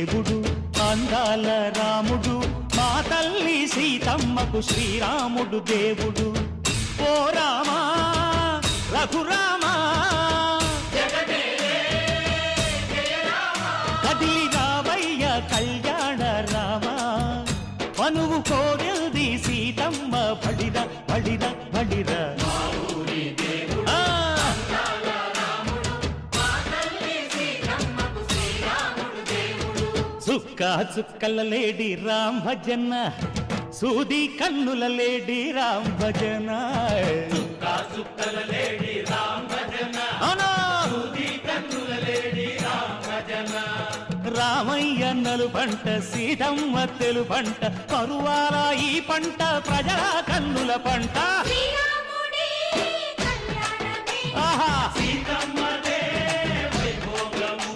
దేవుడు అందాల రాముడు మా తల్లి సీతమ్మకు శ్రీరాముడు దేవుడు ఓ రామా రఘురామా కదిలి రావయ్య కళ్యాణ రామా మనువు కోరింది సీతమ్మ బడిర బడిర బడిర చుక్క చుక్కల లేడి రామ్ భజన సూది కన్నుల లేడి రామ్ భజన చుక్క చుక్కల లేడి రామ్ భజన సూది కన్నుల లేడి రామ్ భజన రామయ్య నలు పంట సీతమ్మ తెలు పంట పరువాల ఈ పంట ప్రజల కన్నుల పంట సీతమ్మదే వైభోగము